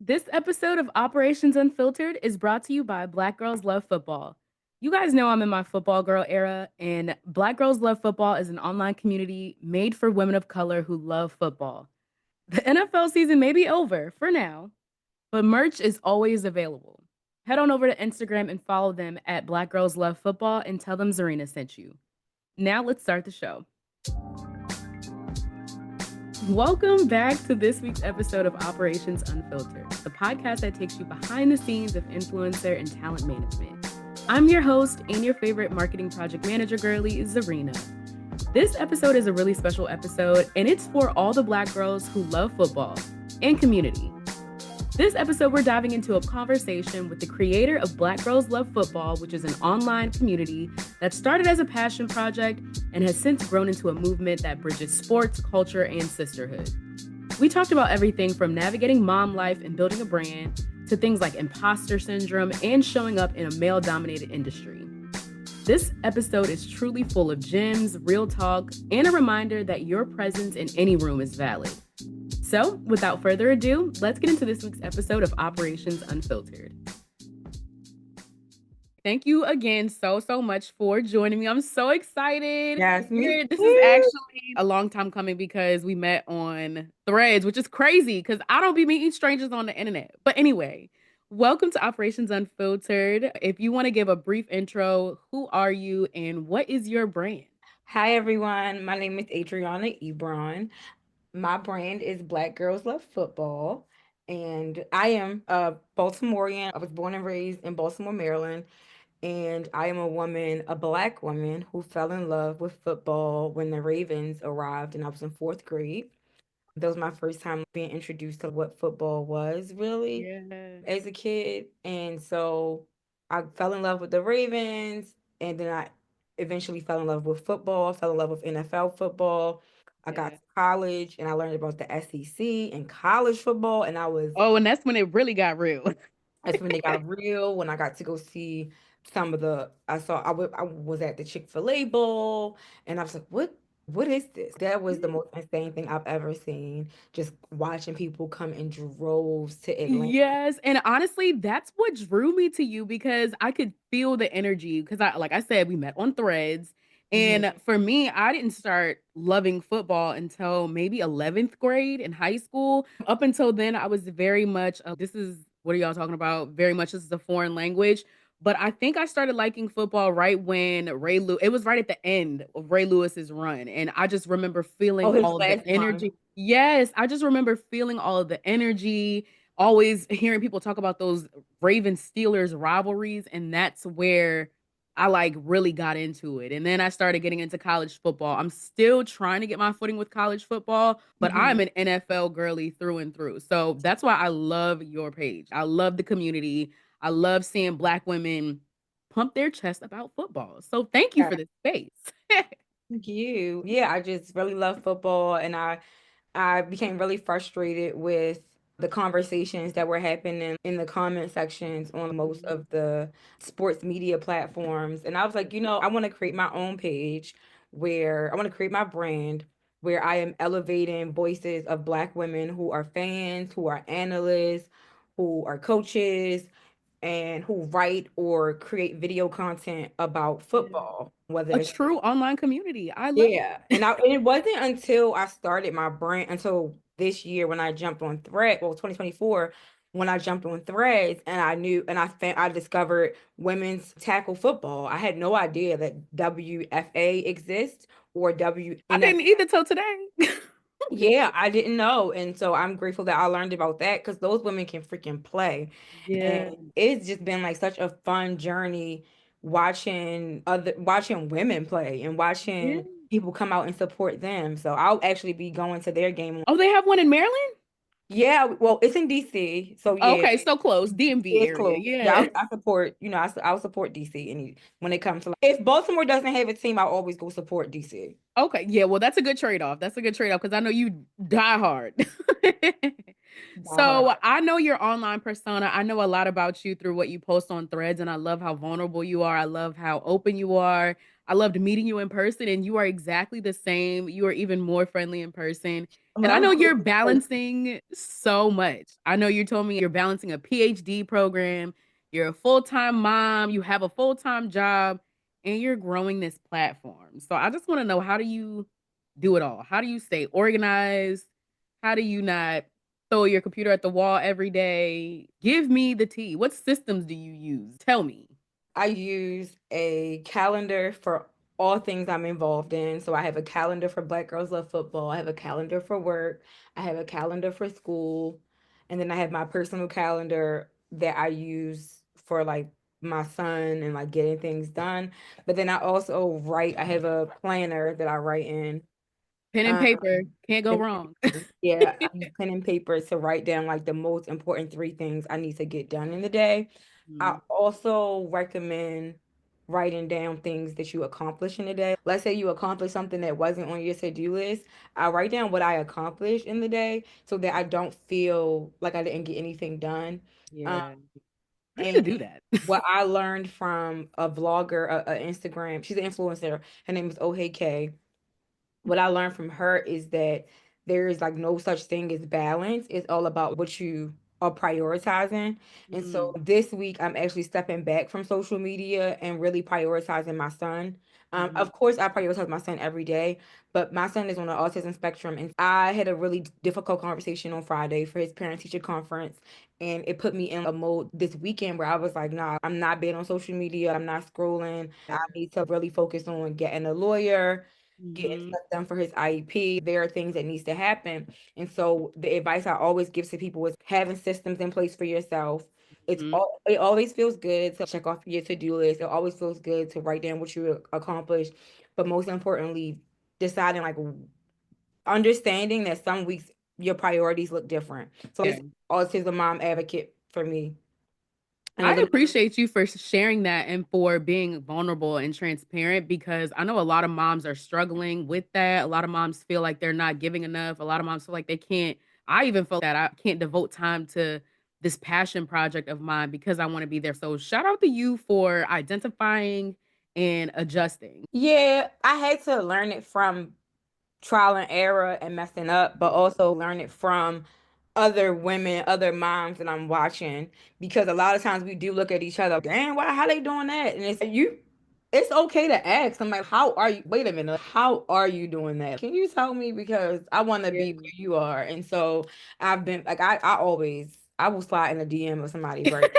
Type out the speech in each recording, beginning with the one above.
This episode of Operations Unfiltered is brought to you by Black Girls Love Football. You guys know I'm in my football girl era, and Black Girls Love Football is an online community made for women of color who love football. The NFL season may be over for now, but merch is always available. Head on over to Instagram and follow them at Black Girls Love Football and tell them Zarina sent you. Now let's start the show. Welcome back to this week's episode of Operations Unfiltered, the podcast that takes you behind the scenes of influencer and talent management. I'm your host and your favorite marketing project manager girly, Zarina. This episode is a really special episode, and it's for all the Black girls who love football and community. This episode, we're diving into a conversation with the creator of Black Girls Love Football, which is an online community that started as a passion project and has since grown into a movement that bridges sports, culture, and sisterhood. We talked about everything from navigating mom life and building a brand to things like imposter syndrome and showing up in a male-dominated industry. This episode is truly full of gems, real talk, and a reminder that your presence in any room is valid. So, without further ado, let's get into this week's episode of Operations Unfiltered. Thank you again so much for joining me. I'm so excited. Yes, me This is too. actually a long time coming because we met on Threads, which is crazy because I don't be meeting strangers on the internet. But anyway, welcome to Operations Unfiltered. If you want to give a brief intro, who are you and what is your brand? Hi, everyone. My name is Adriana Ebron. My brand is Black Girls Love Football, and I am a Baltimorean. I was born and raised in Baltimore, Maryland, and I am a woman, a Black woman who fell in love with football when the Ravens arrived, and I was in fourth grade. That was my first time being introduced to what football was really Yeah. as a kid. And so I fell in love with the Ravens, and then I eventually fell in love with football, fell in love with NFL football. I got Yeah. to college and I learned about the SEC and college football, and I was Oh, and that's when it really got real. that's when they got real. When I got to go see some of the, I was at the Chick-fil-A Bowl, and I was like, what is this? That was the most insane thing I've ever seen. Just watching people come in droves to Atlanta. Yes, and honestly, that's what drew me to you because I could feel the energy because like I said, we met on Threads. And Mhm. for me, I didn't start loving football until maybe 11th grade in high school. Up until then, I was very much, this is what are y'all talking about? Very much this is a foreign language. But I think I started liking football right when it was right at the end of Ray Lewis's run. And I just remember Oh, feeling his all of the last one. energy. Yes, I just remember feeling all of the energy, always hearing people talk about those Ravens Steelers rivalries, and that's where I like really got into it. And then I started getting into college football. I'm still trying to get my footing with college football, but I'm Mhm. an NFL girly through and through. So that's why I love your page. I love the community. I love seeing Black women pump their chest about football. So thank you Yeah, for this space. thank you. Yeah, I just really love football, and I became really frustrated with the conversations that were happening in the comment sections on most of the sports media platforms. And I was like, I want to create my own page where I want to create my brand where I am elevating voices of Black women who are fans, who are analysts, who are coaches, and who write or create video content about Yeah. football, whether A it's true online community. I love yeah, it. and it wasn't until I started my brand until this year when I jumped on Thread, well, 2024, when I jumped on Threads and I knew and I discovered women's tackle football. I had no idea that WFA exists or I WNF. didn't either till today. Yeah, I didn't know. And so I'm grateful that I learned about that because those women can freaking play. Yeah. And it's just been like such a fun journey watching women play and Yeah. watching people come out and support them. So I'll actually be going to their game. Oh, they have one in Maryland? Yeah, well, it's in DC. So yeah, Okay, so close. DMV it's area. close. Yeah, Yeah. I support, I'll support DC when it comes to like, if Baltimore doesn't have a team, I'll always go support DC. Okay. Yeah, well, that's a good trade-off. That's a good trade-off because I know you die hard. Die So hard. I know your online persona. I know a lot about you through what you post on Threads, and I love how vulnerable you are. I love how open you are. I loved meeting you in person, and you are exactly the same. You are even more friendly in person. I And mean, I I'm know great you're in person. balancing so much. I know you told me you're balancing a PhD program, you're a full-time mom, you have a full-time job, and you're growing this platform. So I just want to know, how do you do it all? How do you stay organized? How do you not throw your computer at the wall every day? Give me the tea. What systems do you use? Tell me. I use a calendar for all things I'm involved in. So I have a calendar for Black Girls Love Football. I have a calendar for work. I have a calendar for school. And then I have my personal calendar that I use for like my son and like getting things done. But then I also write, I have a planner that I write in. Pen and Um, paper, can't go and wrong. yeah, I use pen and paper to write down like the most important three things I need to get done in the day. I Mhm. also recommend writing down things that you accomplish in a day. Let's say you accomplished something that wasn't on your to-do list. I write down what I accomplished in the day so that I don't feel like I didn't get anything done. Um, Yeah, I need and to do that. what I learned from a vlogger, a Instagram, she's an influencer. Her name is Oh Hey K. What I learned from her is that there is like no such thing as balance. It's all about what you are prioritizing. And so Mm, this week, I'm actually stepping back from social media and really prioritizing my son. mhm, Of course, I prioritize my son every day, but my son is on the autism spectrum. And I had a really difficult conversation on Friday for his parent teacher conference. And it put me in a mode this weekend where I was like, nah, I'm not being on social media. I'm not scrolling. I yeah, need to really focus on getting a lawyer, getting mhm, stuff done for his IEP. There are things that needs to happen. And so the advice I always give to people is having systems in place for yourself. mhm. It always feels good to check off your to-do list. It always feels good to write down what you accomplished. But most importantly, deciding like understanding that some weeks your priorities look different. So Yeah. it's autism mom advocate for me. I Another appreciate you for sharing that and for being vulnerable and transparent, because I know a lot of moms are struggling with that. A lot of moms feel like they're not giving enough. A lot of moms feel like they can't. I even felt that I can't devote time to this passion project of mine because I want to be there. So shout out to you for identifying and adjusting. yeah, I had to learn it from trial and error and messing up, but also learn it from other women, other moms that I'm watching. Because a lot of times we do look at each other, dang, why how they doing that? And it's okay to ask. I'm like, how are you? Wait a minute, how are you doing that? Can you tell me? Because I want to be where you are. And so I've been like I always I will slide in a DM of somebody very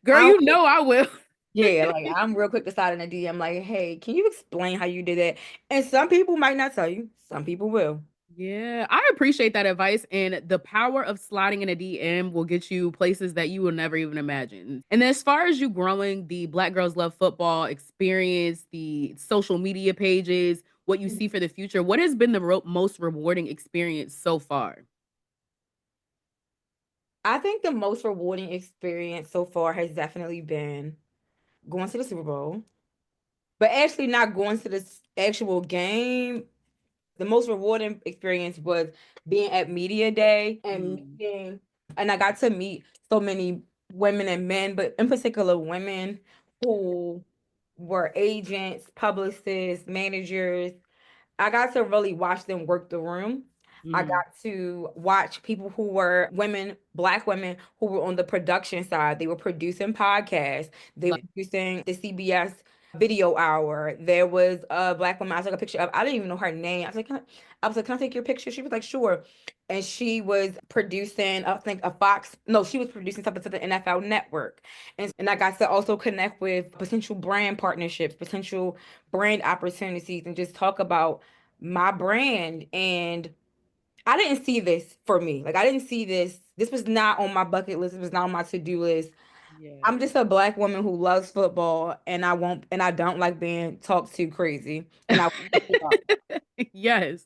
Girl, I you know I will. yeah, like I'm real quick to slide in a DM like, hey, can you explain how you did that? And some people might not tell you, some people will. Yeah, I appreciate that advice. And the power of sliding in a DM will get you places that you will never even imagine. And as far as you growing the Black Girls Love Football experience, the social media pages, what you see for the future, what has been the most rewarding experience so far? I think the most rewarding experience so far has definitely been going to the Super Bowl, but actually not going to the actual game. The most rewarding experience was being at Media Day and Mm, meeting, and I got to meet so many women and men, but in particular women who were agents, publicists, managers. I got to really watch them work the room. I mm, got to watch people who were women, Black women who were on the production side. They were producing podcasts. They were love. producing the CBS video hour. There was a Black woman I took a picture of. I didn't even know her name. I was like, can I take your picture? She was like, sure. And she was producing, I think a Fox, no, she was producing something for the NFL network. And I got to also connect with potential brand partnerships, potential brand opportunities, and just talk about my brand. And I didn't see this for me. Like I didn't see this. This was not on my bucket list. It was not on my to-do list. Yeah. I'm just a Black woman who loves football and I don't like being talked to crazy. And I Yes,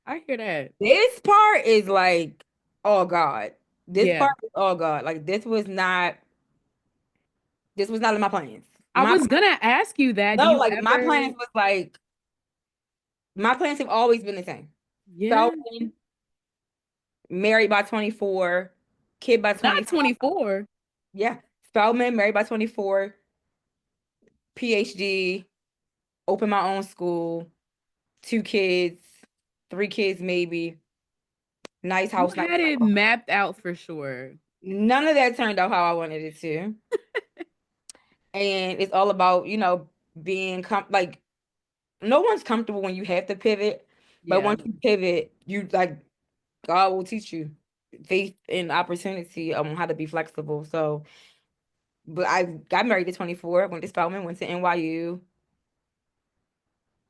I hear that. this part is like, oh God. This Yeah. part is oh God. Like this was not in my plans. I My was gonna ask you that. Do no, you like my ever? plans was like my plans have always been the same. Yeah, Spelman, married by 24, kid by not 25. 24. Yeah. Spelman, married by 24, PhD. open my own school, 2 kids, 3 kids maybe, nice You house, nice had it car. mapped out for sure. None of that turned out how I wanted it to. And it's all about, being like no one's comfortable when you have to pivot, but Yeah. once you pivot, you like God will teach you faith and opportunity on how to be flexible. So, but I got married at 24, went to Spelman, went to NYU,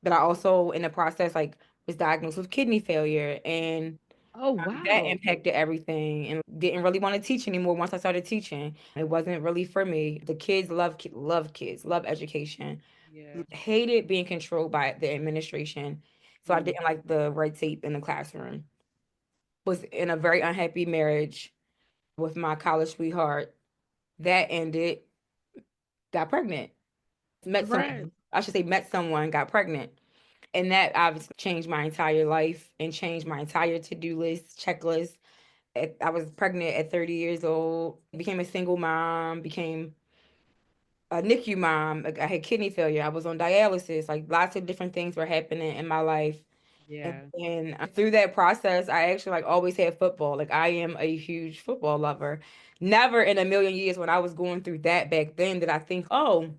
but I also in the process like was diagnosed with kidney failure and Oh, that wow. impacted everything and didn't really want to teach anymore once I started teaching. It wasn't really for me. The kids love kids, love education. Yeah. Hated being controlled by the administration. So I Mm. didn't like the red tape in the classroom. Was in a very unhappy marriage with my college sweetheart. That ended, got pregnant. Met Congrats. someone, I should say met someone, got pregnant. And that obviously changed my entire life and changed my entire to-do list, checklist. I was pregnant at 30 years old, became a single mom, became a NICU mom. Like, I had kidney failure. I was on dialysis. Like lots of different things were happening in my life. And, Yeah. through that process, I actually like always had football. Like I am a huge football lover. Never in a million years when I was going through that back then did I think, oh,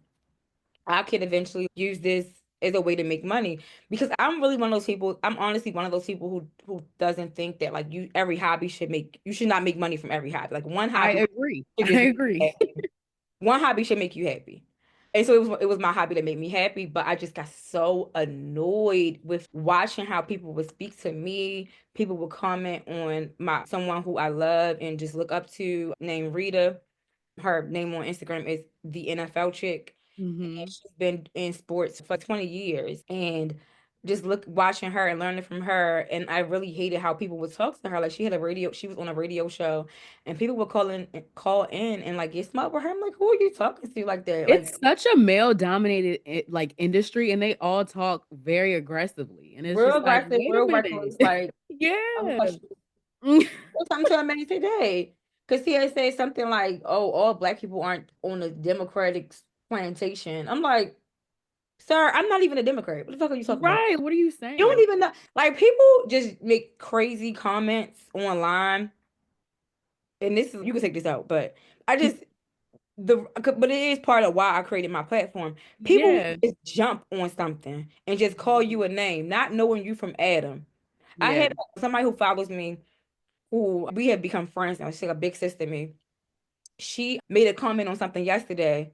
I could eventually use this as a way to make money. Because I'm really one of those people, I'm honestly one of those people who doesn't think that like every hobby you should not make money from every hobby. Like one I hobby agree. should I just make you agree. happy. One hobby should make you happy. And so it was my hobby that made me happy, but I just got so annoyed with watching how people would speak to me. People would comment on my someone who I love and just look up to named Rita. Her name on Instagram is the NFL chick. And Hmm. she's been in sports for 20 years. And just watching her and learning from her. And I really hated how people would talk to her. Like she was on a radio show and people would call in and like get smart with her. I'm like, who are you talking to like that? Like It's such a male dominated like industry and they all talk very aggressively. And it's real just like, aggressive, wait a real reckless. minute. Like I was Yeah. like, something to a man today. Because he had said something like, oh, all black people aren't on a Democratic plantation. I'm like, sir, I'm not even a Democrat. What the fuck are you talking about? Right. What are you You don't saying? even know. Like people just make crazy comments online, and you can take this out, but I just but it is part of why I created my platform. People who Yeah. just jump on something and just call you a name, not knowing you from Adam. I Yeah. had somebody who follows me, who we have become friends now. She's like a big sister to me. She made a comment on something yesterday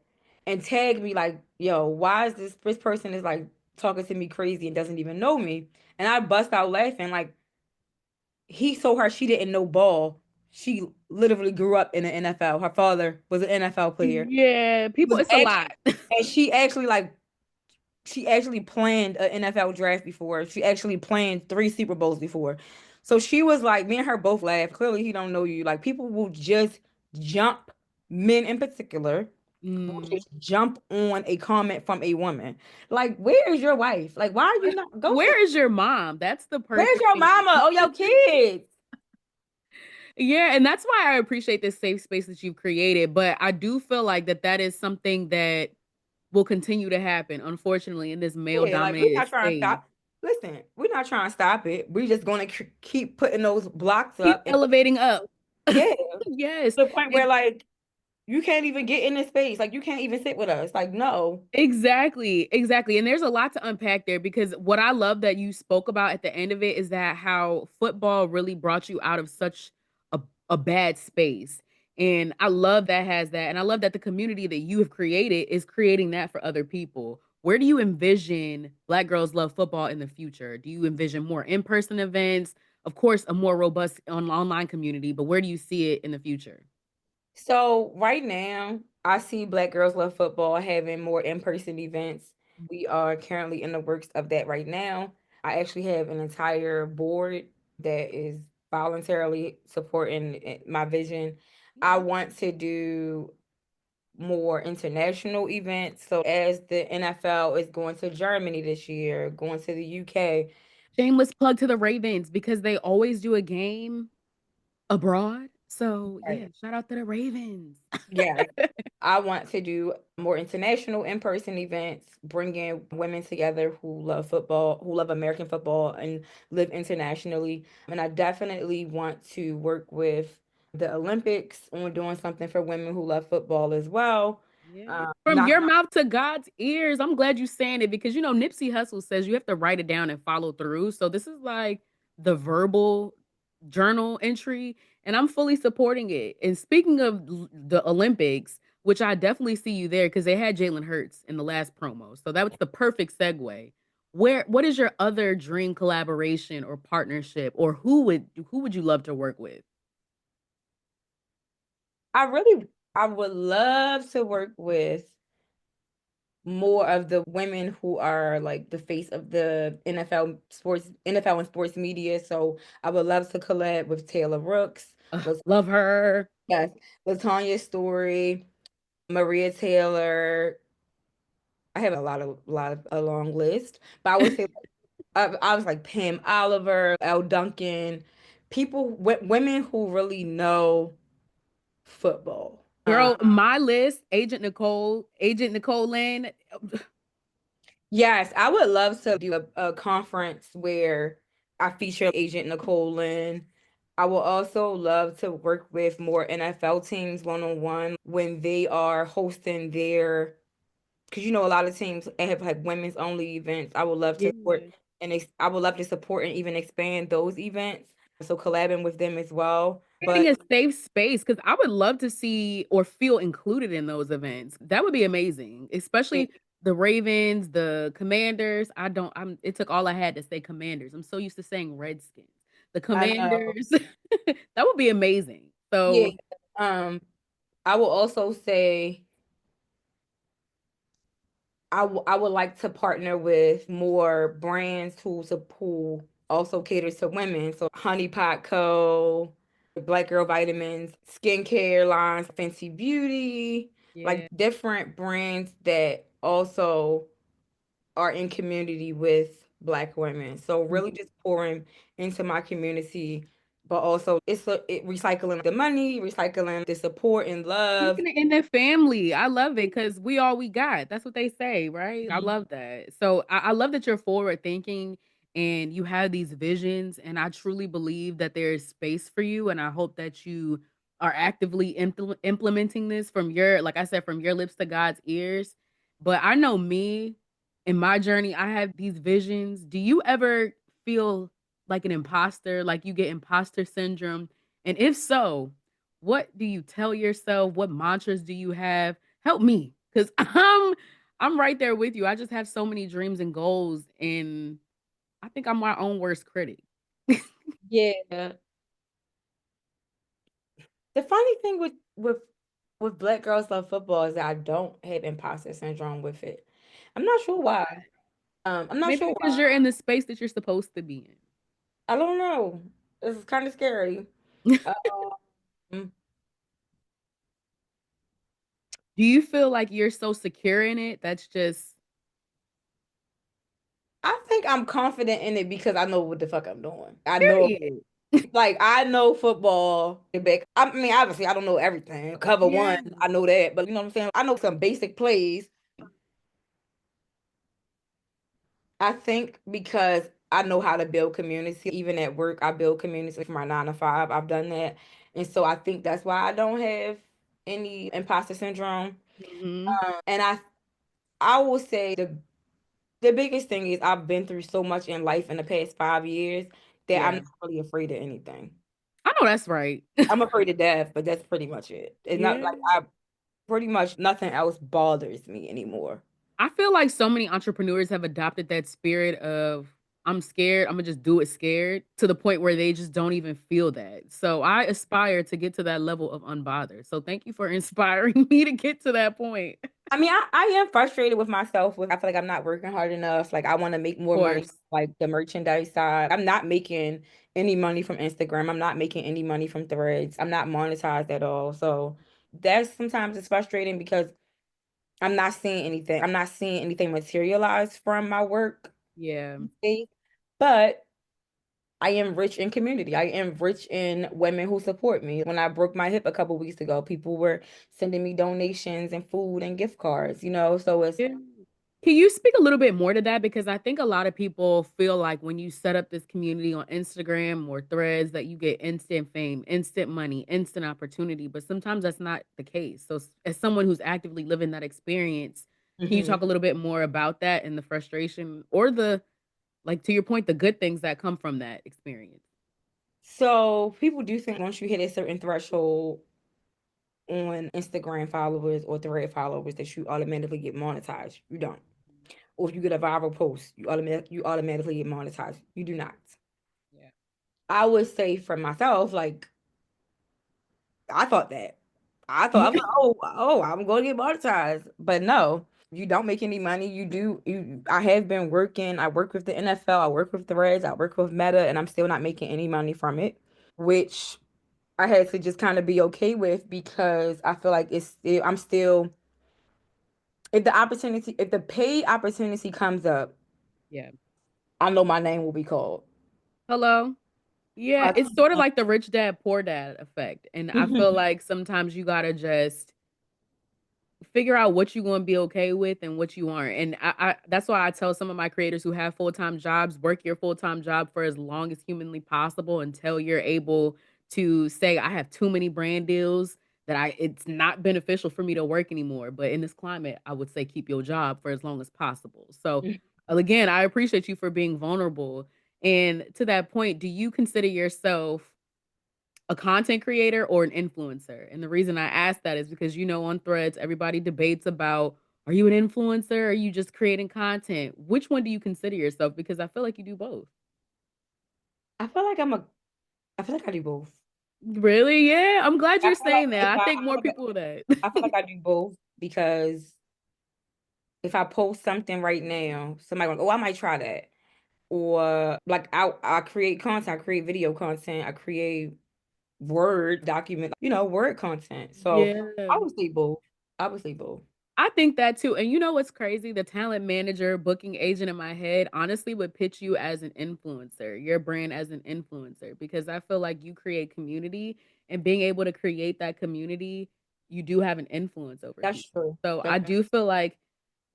and tagged me like, "Yo, why is this person is like talking to me crazy and doesn't even know me?" And I bust out laughing like he told her she didn't know ball. She literally grew up in the NFL. Her father was an NFL player. Yeah. She People, was it's a actually, lot. and she actually planned an NFL draft before. She actually planned 3 Super Bowls before. So she was like, me and her both laughed. Clearly, he don't know you. Like people will just jump, men in particular, will Mm. just jump on a comment from a woman. Like, where is your wife? Like, why are you not go sit? Where is your mom? That's the Where's perfect your thing. mama? Oh, your kids. Yeah, and that's why I appreciate this safe space that you've created, but I do feel like that is something that will continue to happen, unfortunately, in this Yeah, like we're male-dominated not trying to space. stop. Listen, we're not trying to stop it. We're just going to keep putting those blocks Keep up, and elevating up. yeah, Yes. to the point where And like you can't even get in this space. Like you can't even sit with us. Like no. exactly, exactly, and there's a lot to unpack there because what I love that you spoke about at the end of it is that how football really brought you out of such a a bad space, and I love that has that, and I love that the community that you have created is creating that for other people. Where do you envision Black Girls Love Football in the future? Do you envision more in-person events? Of course, a more robust online community, but where do you see it in the future? So right now, I see Black Girls Love Football having more in-person events. We are currently in the works of that right now. I actually have an entire board that is voluntarily supporting my vision. I want to do more international events. So as the NFL is going to Germany this year, going to the UK, Shameless plug to the Ravens because they always do a game abroad. So yeah, Right. shout out to the Ravens. Yes. I want to do more international in-person events, bringing women together who love football, who love American football and live internationally. And I definitely want to work with the Olympics on doing something for women who love football as well. Yeah. From Not your mouth to God's ears. I'm glad you saying it because Nipsey Hussle says you have to write it down and follow through. So this is like the verbal journal entry, and I'm fully supporting it. And speaking of the Olympics, which I definitely see you there because they had Jalen Hurts in the last promo. So that was the perfect segue. What is your other dream collaboration or partnership, or who would you love to work with? I really I would love to work with more of the women who are like the face of the NFL and sports media. So I would love to collab with Taylor Rooks, Love her. yes, Latanya Story, Maria Taylor. I have a lot of a long list, but I would say I was like Pam Oliver, Elle Duncan, women who really know football. Girl, my list, Agent Nicole Lynn. Yes, I would love to do a conference where I feature Agent Nicole Lynn. I will also love to work with more NFL teams one-on-one when they are hosting their, because a lot of teams have like women's only events. I would love to support Yeah. I would love to support and even expand those events. So collabing with them as well. Creating But a safe space because I would love to see or feel included in those events. That would be amazing, especially the Ravens, the Commanders. I don't. I'm. It took all I had to say Commanders. I'm so used to saying Redskins. The I know, Commanders. That would be amazing. yeah. So Um, I will also say I would like to partner with more brands who also caters to women. So Honey Pot Co., Black Girl Vitamins, skincare lines, Fenty Beauty, like yeah, different brands that also are in community with Black women. So really mhm. just pouring into my community, but also recycling the money, recycling the support and love. Keeping it in their family. I love it because we all we got. That's what they say, right? I Mhm. love that. So I love that you're forward thinking and you have these visions. And I truly believe that there is space for you. And I hope that you are actively implementing this from your, like I said, from your lips to God's ears. But I know me in my journey, I have these visions. Do you ever feel like an imposter, like you get imposter syndrome? And if so, what do you tell yourself? What mantras do you have? Help me, because I'm right there with you. I just have so many dreams and goals, and I think I'm my own worst critic. Yeah. The funny thing with Black Girls Love Football is that I don't have imposter syndrome with it. I'm not sure why. I'm not Maybe sure because why. you're in the space that you're supposed to be I don't know. It's kind of scary. in. Um, Do you feel like you're so secure in it? That's just I think I'm confident in it because I know what the fuck I'm doing. I know, period. like, I know football. I mean, obviously, I don't know everything. Cover one, Yeah. I know that, but you know what I'm saying? I know some basic plays. I think because I know how to build community, even at work, I build community for my 9 to 5. I've done that. And so I think that's why I don't have any imposter syndrome. Mhm. And I will say the biggest thing is I've been through so much in life in the past 5 years that I'm Yeah. not really afraid of anything. I know that's right. I'm afraid of death, but that's pretty much it. It's not Yeah. like I pretty much nothing else bothers me anymore. I feel like so many entrepreneurs have adopted that spirit of I'm scared, I'm gonna just do it scared to the point where they just don't even feel that. So I aspire to get to that level of unbothered. So thank you for inspiring me to get to that point. Of I mean, I am frustrated with myself with I feel like I'm not working hard enough. Like I want to make more money course. like the merchandise side. I'm not making any money from Instagram. I'm not making any money from threads. I'm not monetized at all. So that's sometimes it's frustrating because I'm not seeing anything. I'm not seeing anything materialize from my work. Yeah. these days. But I am rich in community. I am rich in women who support me. When I broke my hip a couple weeks ago, people were sending me donations and food and gift cards, so it's Yeah. Can you speak a little bit more to that? Because I think a lot of people feel like when you set up this community on Instagram or threads that you get instant fame, instant money, instant opportunity, but sometimes that's not the case. So, as someone who's actively living that experience, can you Mhm. talk a little bit more about that and the frustration or the, like, to your point, the good things that come from that experience? So people do think once you hit a certain threshold on Instagram followers or Thread followers that you automatically get monetized. You don't. Or if you get a viral post, you automatically get monetized. You do not. Yeah. I would say for myself, like I thought that. I was like, oh, I'm going to get monetized, but no, you don't make any money. You do. I have been working. I work with the NFL. I work with Threads. I work with Meta, and I'm still not making any money from it, which I had to just kind of be okay with because I feel like I'm still, if the paid opportunity comes up, Yeah. I know my name will be called. Hello. So Yeah, I it's sort of like the rich dad, poor dad effect. And I feel think- like sometimes you gotta just figure out what you gonna be okay with and what you aren't. And I that's why I tell some of my creators who have full-time jobs, work your full-time job for as long as humanly possible until you're able to say, I have too many brand deals that it's not beneficial for me to work anymore. But in this climate, I would say keep your job for as long as possible. So again, I appreciate you for being vulnerable. And to that point, do you consider yourself a content creator or an influencer? And the reason I ask that is because on threads everybody debates about, are you an influencer? Or are you just creating content? Which one do you consider yourself? Because I feel like you do both. I feel like I'm a. I feel like I do both. Really? Yeah. I'm glad I you're feel like saying that. if I I, think I more feel like people that. I feel like I do both because if I post something right now, somebody like, oh, I might try that. Or like I create content, I create video content, I create Word document, Word content. So Yeah. I would say both. I would say both. I think that too. And you know what's crazy? The talent manager, booking agent in my head honestly would pitch you as an influencer, your brand as an influencer, because I feel like you create community and being able to create that community, you do have an influence over That's people. true. So I That's do feel like,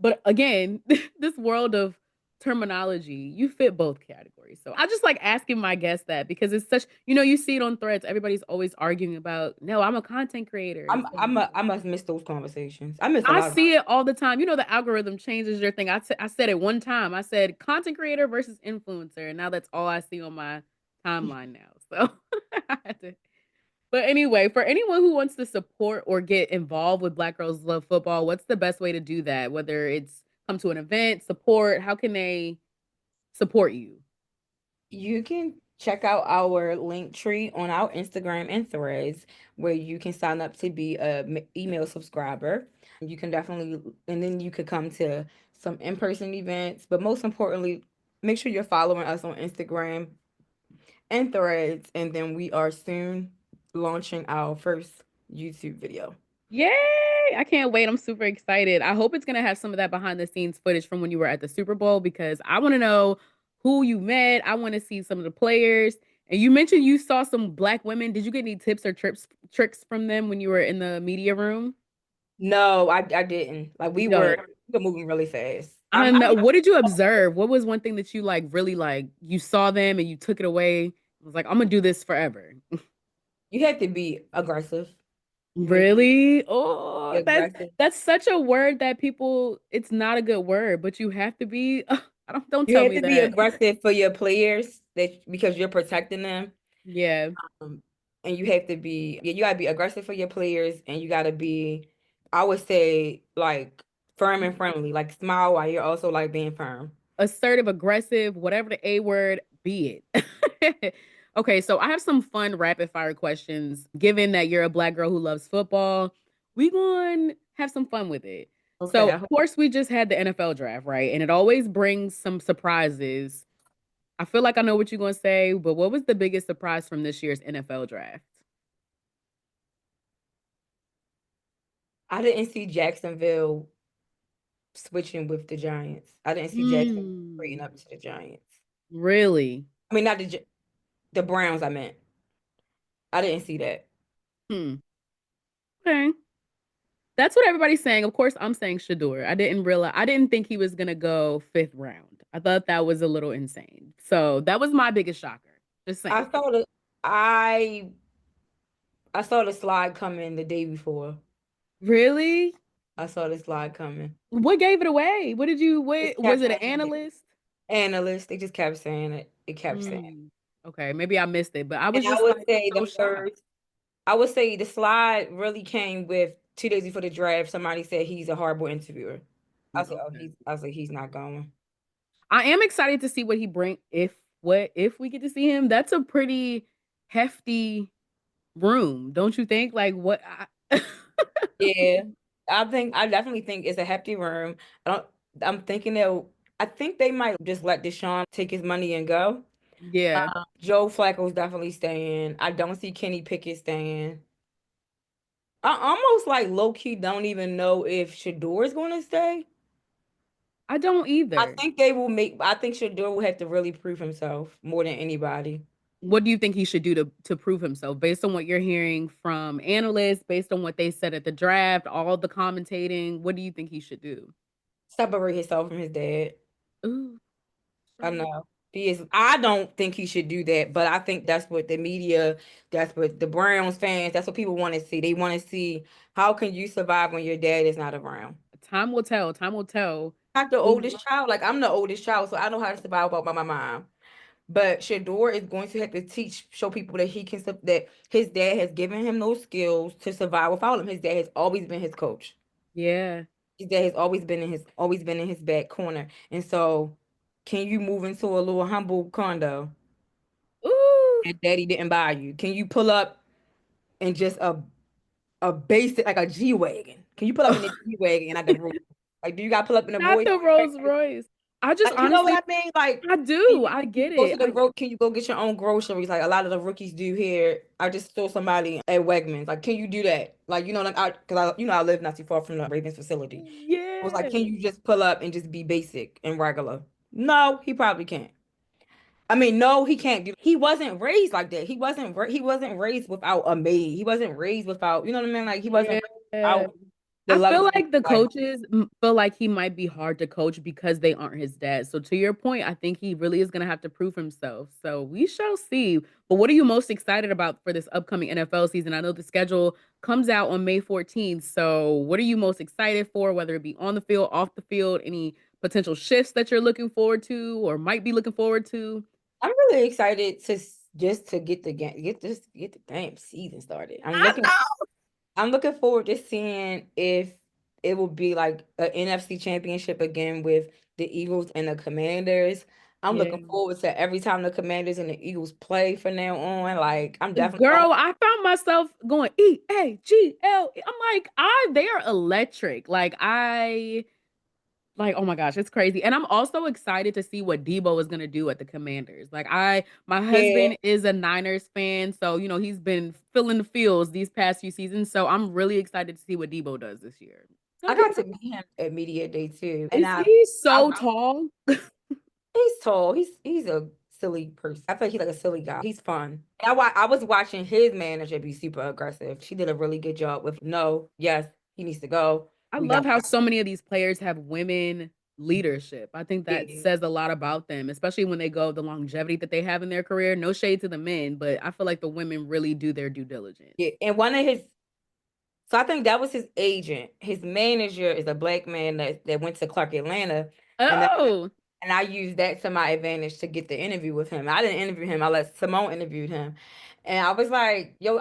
but again, this world of terminology, you fit both categories. So I just like asking my guests that because it's such, you see it on threads. Everybody's always arguing about, no, I'm a content creator. I must miss those conversations. I miss a I lot of see it all the time. The algorithm changes your thing. I said it one time. I said content creator versus influencer, and now that's all I see on my timeline now. So, I had to- but anyway, for anyone who wants to support or get involved with Black Girls Love Football, what's the best way to do that? Whether it's come to an event, support, how can they support you? You can check out our link tree on our Instagram and Threads where you can sign up to be a email subscriber. You can definitely, and then you could come to some in-person events, but most importantly, make sure you're following us on Instagram and Threads, and then we are soon launching our first YouTube video. Yay! I can't wait. I'm super excited. I hope it's gonna have some of that behind the scenes footage from when you were at the Super Bowl because I want to know who you met. I want to see some of the players. And you mentioned you saw some black women. Did you get any tips or tricks from them when you were in the media room? No, I didn't. Like No. we were moving really fast. I know. What did you observe? What was one thing that you like really like you saw them and you took it away? It was like, I'm gonna do this forever. You had to be aggressive. You had to Really? be Oh, that's aggressive. that's such a word that people it's not a good word, but you have to be I don't You tell have me to be that. aggressive for your players that because you're protecting them. Yeah. Um, and you have to be, yeah, you gotta be aggressive for your players, and you gotta be, I would say, like firm and friendly, like smile while you're also like being firm. Assertive, aggressive, whatever the A word, be it. Okay, so I have some fun rapid fire questions. Given that you're a black girl who loves football, we going to have some fun with it. So, Okay. of course, we just had the NFL draft, right? And it always brings some surprises. I feel like I know what you're going to say, but what was the biggest surprise from this year's NFL draft? I didn't see Jacksonville switching with the Giants. I didn't see Jackson trading Hmm. up to the Giants. Really? I mean, not the. The Browns, I meant. I didn't see that. Hmm. Okay. That's what everybody's saying. Of course, I'm saying Shador. I didn't think he was gonna go fifth round. I thought that was a little insane. So that was my biggest shocker. Just I saying. saw the I I saw the slide coming the day before. Really? I saw the slide coming. What gave it away? Just What was kept it an saying it. analyst? Analysts, they just kept saying it. It kept saying it. Hmm. Okay, maybe I missed it, but I And was just like so shocked. I would say the slide really came with 2 days before the draft. Somebody said he's a horrible interviewer. Okay. I said he's not going. I am excited to see what he bring if we get to see him. That's a pretty hefty room, don't you think? Like what Yeah, I definitely think it's a hefty room. I don't. I'm thinking that I think they might just let Deshaun take his money and go. Yeah. Joe Flacco's definitely staying. I don't see Kenny Pickett staying. I almost like low key don't even know if Shador is going to stay. I don't either. I think Shador will have to really prove himself more than anybody. What do you think he should do to prove himself based on what you're hearing from analysts, based on what they said at the draft, all the commentating? What do you think he should do? Separate himself from his dad. Ooh, I strong. know. He is. I don't think he should do that, but I think that's what the media, that's what the Browns fans, that's what people want to see. They want to see how can you survive when your dad is not around. Time will tell. Time will tell. Not the Who- oldest child. Like I'm the oldest child, so I know how to survive without my mom. But Shador is going to have to show people that that his dad has given him those skills to survive without him. His dad has always been his coach. Yeah. His dad has always been in his back corner. And so, can you move into a little humble condo Ooh. that daddy didn't buy you? Can you pull up in just a basic like a G wagon? Can you pull up in a G wagon and like a roof? Like, do you got to pull up in a Not boy? the Rolls Royce. I just You know what honestly I mean? Like, I do. I can get you go to it. the road? Can you go get your own groceries? Like a lot of the rookies do here. I just saw somebody at Wegmans. Like, can you do that? Like, like I live not too far from the Ravens facility. I was like, Yeah. can you just pull up and just be basic and regular? No, he probably can't. I mean, no, he can't do. He wasn't raised like that. He wasn't raised without a maid. He wasn't raised without, you know what I mean? Like he wasn't raised Yeah. without the I feel luxury. like the Like, coaches feel like he might be hard to coach because they aren't his dad. So to your point, I think he really is going to have to prove himself. So we shall see. But what are you most excited about for this upcoming NFL season? I know the schedule comes out on May 14th. So what are you most excited for, whether it be on the field, off the field, any potential shifts that you're looking forward to or might be looking forward to? I'm really excited just to get the damn season started. I know. I'm looking forward to seeing if it will be like an NFC championship again with the Eagles and the Commanders. I'm Yeah. looking forward to every time the Commanders and the Eagles play from now on. Like I'm definitely going. Girl, I found myself going EAGL. I'm like, they are electric. Like, oh my gosh, it's crazy. And I'm also excited to see what Debo is gonna do at the Commanders. My Yeah, husband is a Niners fan, so he's been filling the fields these past few seasons. So I'm really excited to see what Debo does this year. So I yeah, got to meet him at media day too, and is he so I tall? he's tall. He's a silly person. I feel like he's like a silly guy. He's fun. And I was watching his manager be super aggressive. She did a really good job with no, yes, he needs to go. I We love got how so many of these players have women leadership. I think that yeah, says a lot about them, especially when they go the longevity that they have in their career. No shade to the men, but I feel like the women really do their due diligence. yeah. And one of his so I think that was his agent. His manager is a black man that went to Clark Atlanta, and Oh, I used that to my advantage to get the interview with him. I didn't interview him. I let Simone interviewed him. And I was like, yo,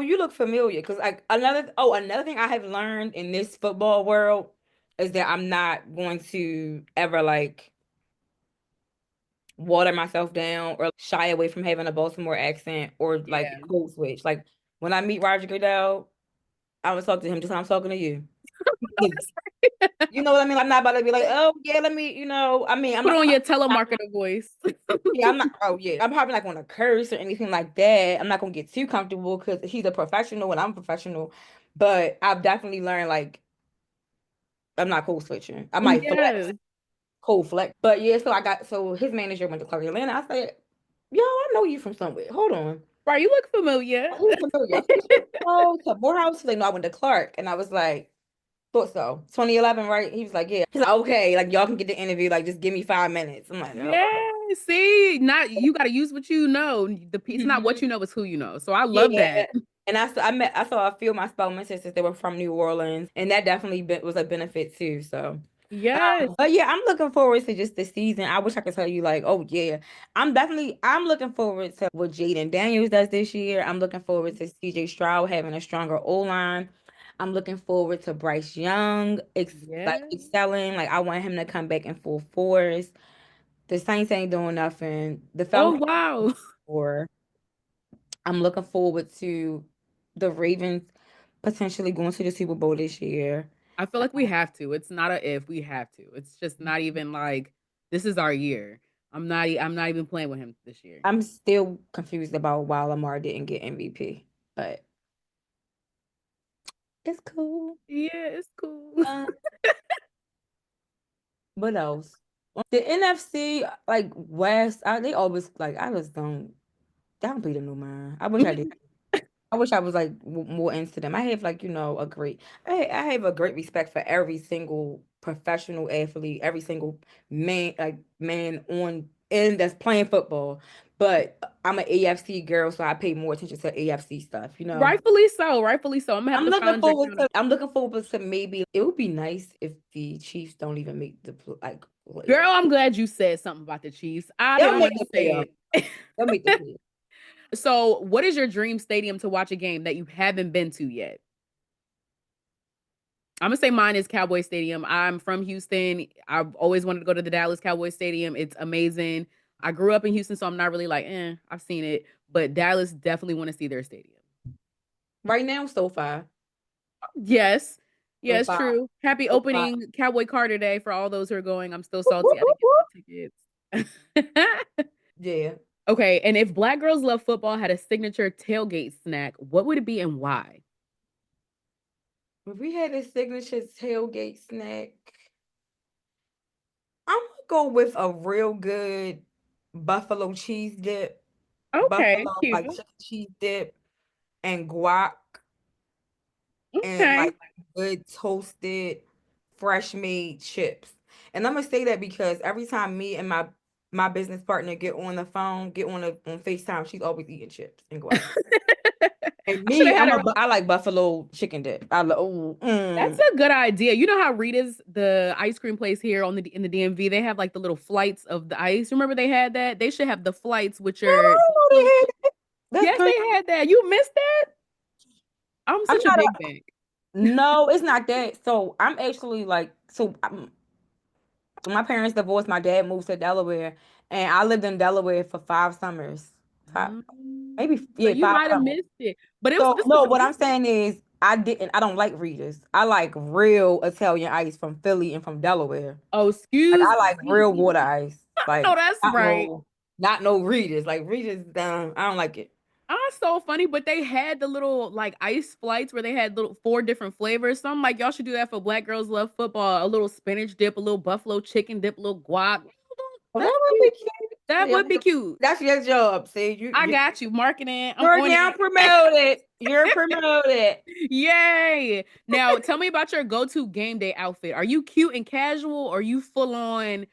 you look familiar. Cause like another thing I have learned in this football world is that I'm not going to ever like water myself down or shy away from having a Baltimore accent or like yeah. code switch. Like when I meet Roger Goodell, I was talking to him just how I'm talking to you. You know what I mean? I'm not about to be like, oh yeah, let me, I mean, Put on your telemarketer voice. yeah, I'm not. Oh yeah, I'm probably not going to curse or anything like that. I'm not going to get too comfortable because he's a professional and I'm a professional. But I've definitely learned like I'm not cold switching. I might flex, Yes. cold flex. But yeah, so his manager went to Clark Atlanta. I said, Yo, I know you from somewhere. Hold on. Right, you look familiar. I look familiar. I said, "You go to Morehouse?" He's like, no, I went to Clark. And I was like, thought so. 2011, right? He was like, yeah. He's like, okay, like y'all can get the interview. Like, just give me 5 minutes. I'm like, oh, Yeah, see, not you got to use what you know. It's not what okay. you know, it's who you know. So I love Yeah. that. And I saw a few of my spelling sisters that were from New Orleans, and that definitely was a benefit too. So, Yes. but yeah, I'm looking forward to just the season. I wish I could tell you like, oh yeah, I'm looking forward to what Jaden Daniels does this year. I'm looking forward to CJ Stroud having a stronger O line. I'm looking forward to Bryce Young like Yeah. excelling. Like I want him to come back in full force. The Saints ain't doing nothing. The Oh Falcons, wow. or I'm looking forward to the Ravens potentially going to the Super Bowl this year. I feel like we have to. It's not a if, we have to. It's just not even like this is our year. I'm not even playing with him this year. I'm still confused about why Lamar didn't get MVP, but it's cool. Yeah, it's cool. Uh, what else? The NFC, like West, they always like I don't pay them no mind. I wish I did. I wish I was like more into them. I have like I have a great respect for every single professional athlete, every single man on and that's playing football. But I'm an AFC girl, so I pay more attention to AFC stuff. You know, Rightfully so. Rightfully so. I'm gonna have I'm to looking find your forward counter. to. I'm looking forward to maybe it would be nice if the Chiefs don't even make the Girl, playoffs. I'm glad you said something about the Chiefs. I They'll didn't make want to the playoffs. say it. They'll make the playoffs. So, what is your dream stadium to watch a game that you haven't been to yet? I'm gonna say mine is Cowboy Stadium. I'm from Houston. I've always wanted to go to the Dallas Cowboy Stadium. It's amazing. I grew up in Houston, so I'm not really like, I've seen it. But Dallas definitely want to see their stadium. Right now, so far, Yes. so Yes, far, true. Happy so far. opening Cowboy Carter Day for all those who are going. I'm still Whoop, whoop, salty. I whoop, didn't whoop. get my tickets. Yeah. Okay, and if Black Girls Love Football had a signature tailgate snack, what would it be and why? If we had a signature tailgate snack, I'm gonna go with a real good buffalo cheese dip, Okay, buffalo cute. like chicken cheese dip, and guac, and Okay. like good toasted, fresh made chips. And I'm gonna say that because every time me and my business partner get on the phone, on FaceTime, she's always eating chips and guac. And I should me, have had a I like buffalo chicken dip. I love. Oh, That's a good idea. You know how Rita's the ice cream place here on the in the DMV, they have like the little flights of the ice. Remember they had that? They should have the flights with Girl, your I don't know they had that. That's Yes, crazy. they had that. You missed that? I'm I'm such a not big bag. No, it's not that. So I'm actually like, when my parents divorced, my dad moved to Delaware, and I lived in Delaware for 5 summers. Five, maybe So yeah, you five might have summers. missed it. But it was So this was no, what I'm amazing. saying is I don't like Rita's. I like real Italian ice from Philly and from Delaware. Oh, Like excuse I like real me. water ice. No, Like that's right. not no Rita's. Like Rita's down. I don't like it. So funny, but they had the little like ice flights where they had little four different flavors. So I'm like, y'all should do that for Black Girls Love Football. A little spinach dip, a little buffalo chicken dip, a little guac. Well, that That's would be cute. cute. That would be cute. That's your job. See, I got you. Marketing. I'm you're on now it. promoted. You're promoted. Yay. Now tell me about your go-to game day outfit. Are you cute and casual or are you full on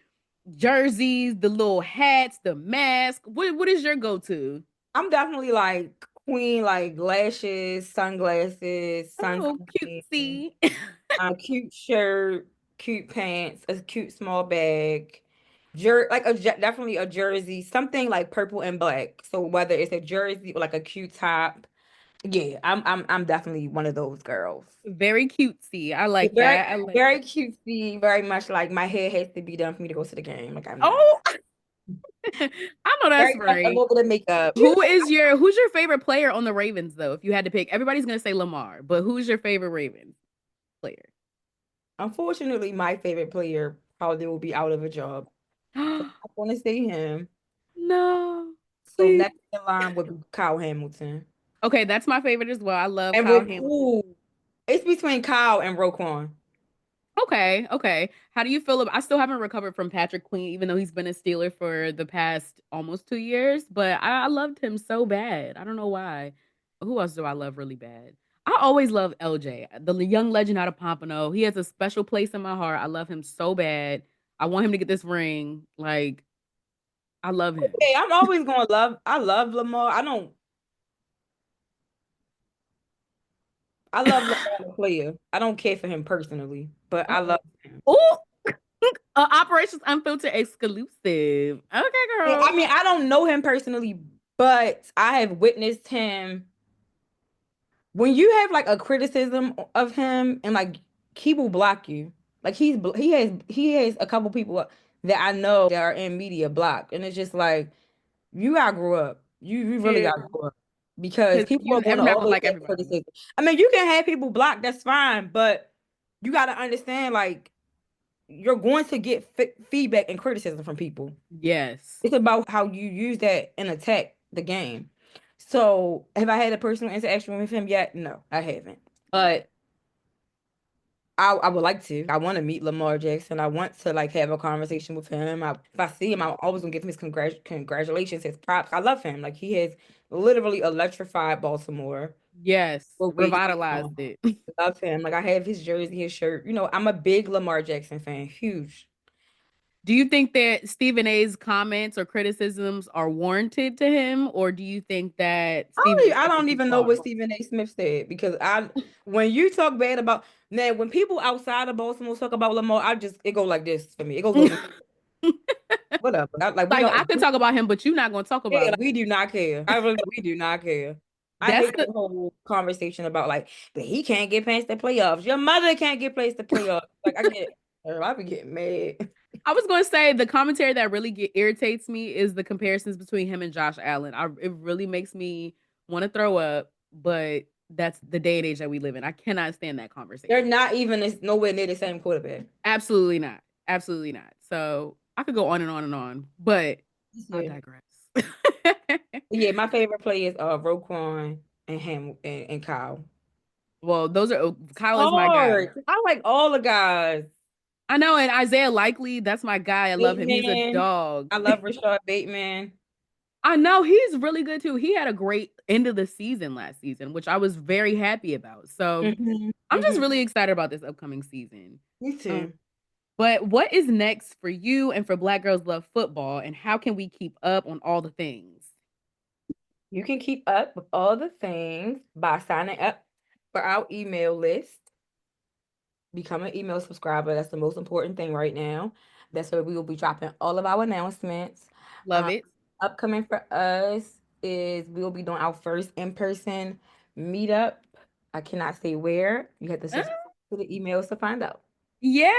jerseys, the little hats, the mask? What is your go-to? I'm definitely like queen, like lashes, sunglasses, Oh, sunscreen, cutesy. cute shirt, cute pants, a cute small bag, like definitely a jersey, something like purple and black. So whether it's a jersey or like a cute top, yeah, I'm definitely one of those girls. Very cutesy. I like Very that. I like very cutesy, very much like my hair has to be done for me to go to the game. Like I'm not Oh, I know that's very much a right. little bit of makeup. Who's your favorite player on the Ravens though? If you had to pick, everybody's gonna say Lamar, but who's your favorite Ravens player? Unfortunately, my favorite player probably will be out of a job. So I want to say him. No, So please. next in line would be Kyle Hamilton. Okay, that's my favorite as well. I love And Kyle Hamilton. it's between Kyle and Roquan. Okay, okay. How do you feel about I still haven't recovered from Patrick Queen, even though he's been a Steeler for the past almost 2 years, but I loved him so bad. I don't know why. Who else do I love really bad? I always love LJ, the young legend out of Pompano. He has a special place in my heart. I love him so bad. I want him to get this ring. Like, I love him. Okay, I'm always gonna love. I love Lamar. I love Lamar the player. I don't care for him personally, but I love him. Oh, Operations Unfiltered exclusive. Okay, Yeah, I girl. mean, I don't know him personally, but I have witnessed him. When you have like a criticism of him, and like he will block you. Like he has a couple people that I know that are in media block, and it's just like you gotta grow up. You really Yeah, gotta grow up because because people are you're gonna not gonna always like have everybody. criticism. I mean, you can have people blocked, that's fine, but you gotta understand like you're going to get feedback and criticism from people. Yes. It's about how you use that and attack the game. So, have I had a personal interaction with him yet? No, I haven't. But I would like to. I want to meet Lamar Jackson. I want to like have a conversation with him. If I see him, I'm always gonna give him his congratulations, his props. I love him. Like he has literally electrified Baltimore Yes. for way too Revitalized long. it. I love him. Like I have his jersey, his shirt. I'm a big Lamar Jackson fan. Huge. Do you think that Stephen A's comments or criticisms are warranted to him, or do you think that Stephen A I took it don't too even know far? what Stephen A. Smith said because when you talk bad about now, when people outside of Baltimore talk about Lamar, it go like this for me. It goes like whatever. Like we Like I don't. could talk about him, but you're not gonna talk Yeah, about like, him. we do not care. We do not care. I That's hate the that whole conversation about like that he can't get past the playoffs. Your mother can't get past the playoffs. Like I get, I be getting mad. I was gonna say the commentary that really irritates me is the comparisons between him and Josh Allen. It really makes me want to throw up, but that's the day and age that we live in. I cannot stand that They're conversation. not even nowhere near the same quarterback. Absolutely not. Absolutely not. So I could go on and on and on, but I Yeah, digress. yeah. My favorite players are Roquan and him and Kyle. Well, those are Kyle is my guy. Hard. I like all the guys. I know, and Isaiah Likely, that's my guy. I love him. He's a Bateman. dog. I love Rashad Bateman. I know he's really good too. He had a great end of the season last season, which I was very happy about. So Hmm. I'm just Hmm. really excited about this upcoming season. Me Um, too. but what is next for you and for Black Girls Love Football, and how can we keep up on all the things? You can keep up with all the things by signing up for our email list. Become an email subscriber. That's the most important thing right now. That's where we will be dropping all of our announcements. Love Um, it. Upcoming for us is we will be doing our first in-person meetup. I cannot say where. You have to Uh, subscribe to the emails to find out. Yay!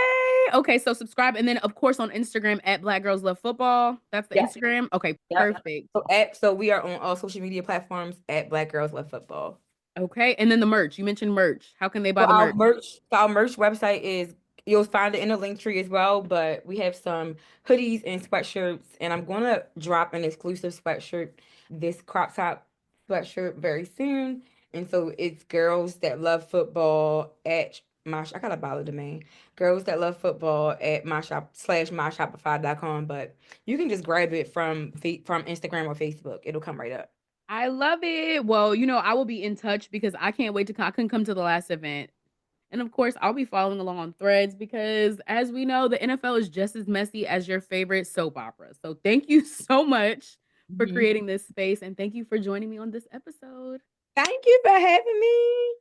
Okay, so subscribe, and then of course on Instagram at Black Girls Love Football. That's the Yeah. Instagram. Okay, Yep. perfect. So we are on all social media platforms at Black Girls Love Football. Okay, and then the merch. You mentioned merch. How can they buy So the merch? our merch website is you'll find it in the link tree as well, but we have some hoodies and sweatshirts, and I'm gonna drop an exclusive sweatshirt, this crop top sweatshirt very soon. And so it's girls that love football at I gotta buy the domain. Girls that love football at my shop slash myshopify.com, but you can just grab it from Instagram or Facebook. It'll come right up. I love it. Well, I will be in touch because I can't wait to I couldn't come to the last event. And of course, I'll be following along on threads because as we know, the NFL is just as messy as your favorite soap opera. So thank you so much for Mhm. creating this space and thank you for joining me on this episode. Thank you for having me.